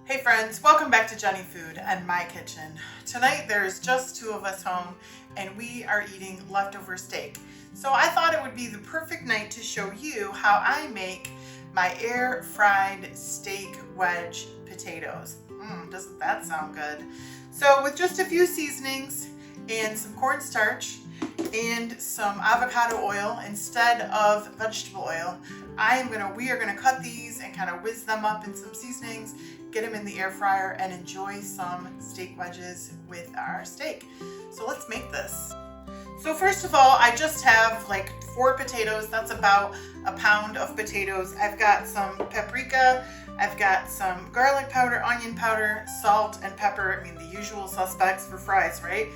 Hey friends, welcome back to Jenny Food and My Kitchen. Tonight there's just two of us home and we are eating leftover steak. So I thought it would be the perfect night to show you how I make my air fried steak wedge potatoes. Doesn't that sound good? So with just a few seasonings and some cornstarch and some avocado oil instead of vegetable oil, we are gonna cut these and kind of whiz them up in some seasonings, get them in the air fryer, and enjoy some steak wedges with our steak. So let's make this. So first of all, I just have like 4 potatoes. That's about a pound of potatoes. I've got some paprika, I've got some garlic powder, onion powder, salt, and pepper. I mean, the usual suspects for fries, right?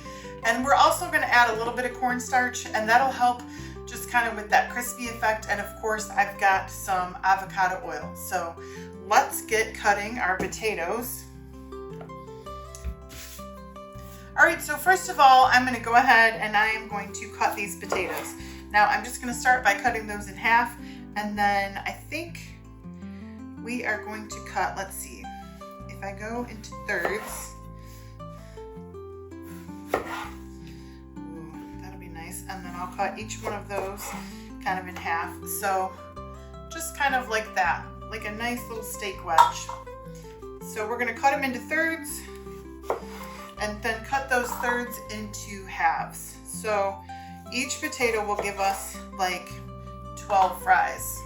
And we're also gonna add a little bit of cornstarch, and that'll help just kind of with that crispy effect. And of course, I've got some avocado oil. So let's get cutting our potatoes. All right, so first of all, I'm gonna go ahead and I am going to cut these potatoes. Now, I'm just gonna start by cutting those in half, and then I think we are going to cut, let's see, if I go into thirds, that'll be nice, and then I'll cut each one of those kind of in half. So just kind of like that, like a nice little steak wedge. So we're gonna cut them into thirds and then cut those thirds into halves. So each potato will give us like 12 fries.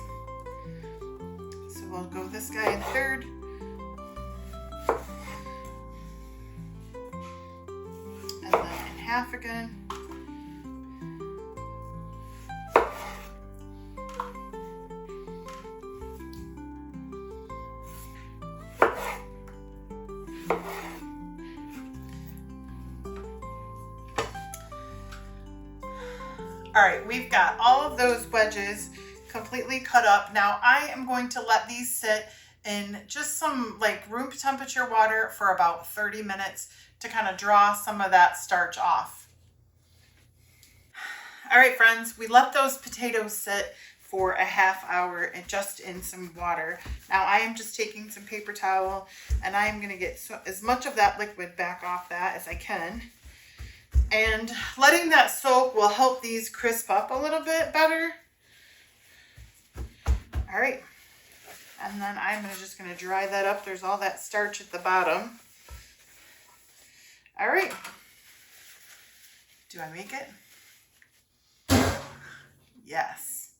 So we'll go this guy in third. And then in half again. All right, we've got all of those wedges completely cut up. Now I am going to let these sit in just some like room temperature water for about 30 minutes to kind of draw some of that starch off. All right, friends, we let those potatoes sit for a half hour and just in some water. Now I am just taking some paper towel and I am gonna get as much of that liquid back off that as I can. And letting that soak will help these crisp up a little bit better. All right, and then I'm just gonna dry that up. There's all that starch at the bottom. All right, do I make it? Yes.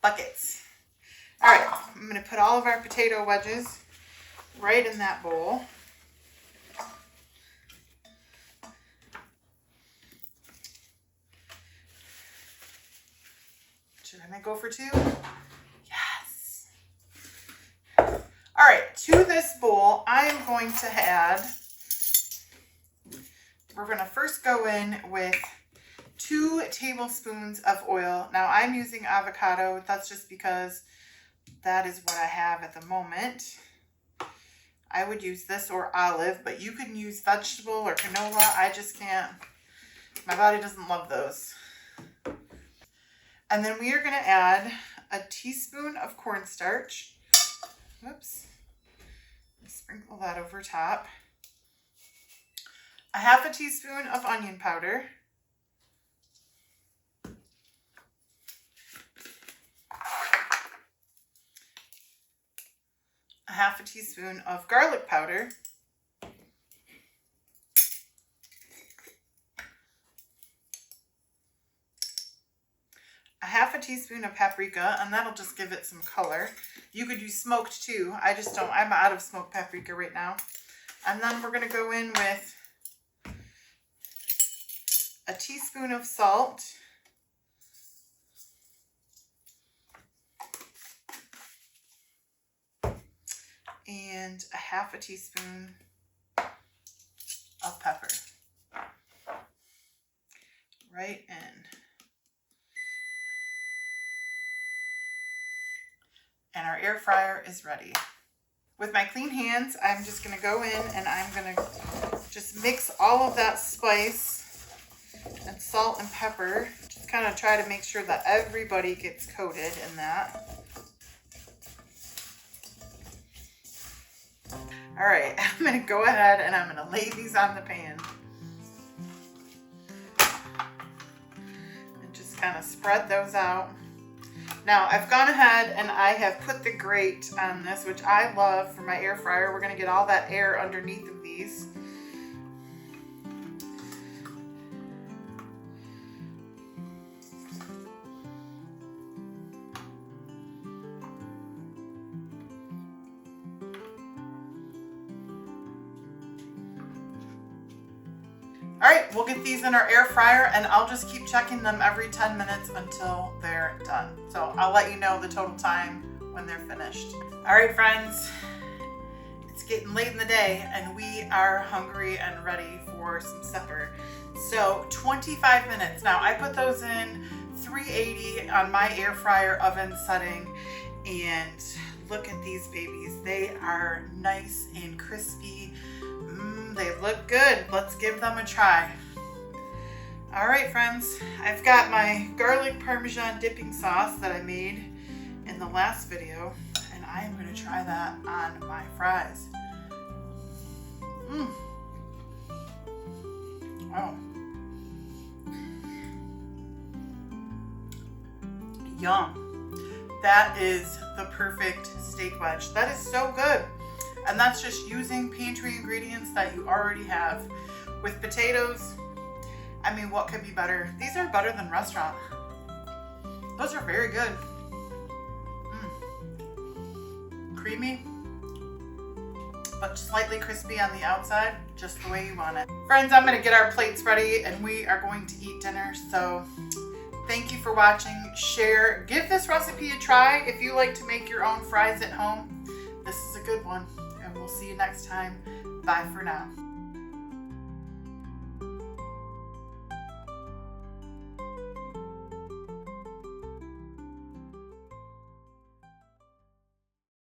Buckets. All right, I'm gonna put all of our potato wedges right in that bowl. Should I go for 2? Yes. All right, to this bowl, I am going to add, we're gonna first go in with 2 tablespoons of oil. Now I'm using avocado. That's just because that is what I have at the moment. I would use this or olive, but you can use vegetable or canola. I just can't, my body doesn't love those. And then we are going to add a teaspoon of cornstarch. Whoops. Sprinkle that over top. A half a teaspoon of onion powder. A half a teaspoon of garlic powder. A half a teaspoon of paprika, and that'll just give it some color. You could use smoked too. I just don't, I'm out of smoked paprika right now. And then we're gonna go in with a teaspoon of salt. And a half a teaspoon of pepper. Right in. And our air fryer is ready. With my clean hands, I'm just gonna go in and I'm gonna just mix all of that spice and salt and pepper. Just kind of try to make sure that everybody gets coated in that. All right, I'm gonna go ahead and I'm gonna lay these on the pan. And just kind of spread those out. Now I've gone ahead and I have put the grate on this, which I love for my air fryer. We're gonna get all that air underneath of these. All right, we'll get these in our air fryer and I'll just keep checking them every 10 minutes until they're done. So I'll let you know the total time when they're finished. All right, friends, it's getting late in the day and we are hungry and ready for some supper. So 25 minutes. Now I put those in 380 on my air fryer oven setting, and look at these babies. They are nice and crispy. They look good. Let's give them a try. All right, friends, I've got my garlic parmesan dipping sauce that I made in the last video, and I am going to try that on my fries. Oh. Yum. That is the perfect steak wedge. That is so good. And that's just using pantry ingredients that you already have. With potatoes, I mean, what could be better? These are better than restaurant. Those are very good. Creamy, but slightly crispy on the outside, just the way you want it. Friends, I'm gonna get our plates ready and we are going to eat dinner. So thank you for watching. Share, give this recipe a try if you like to make your own fries at home. This is a good one. And we'll see you next time. Bye for now.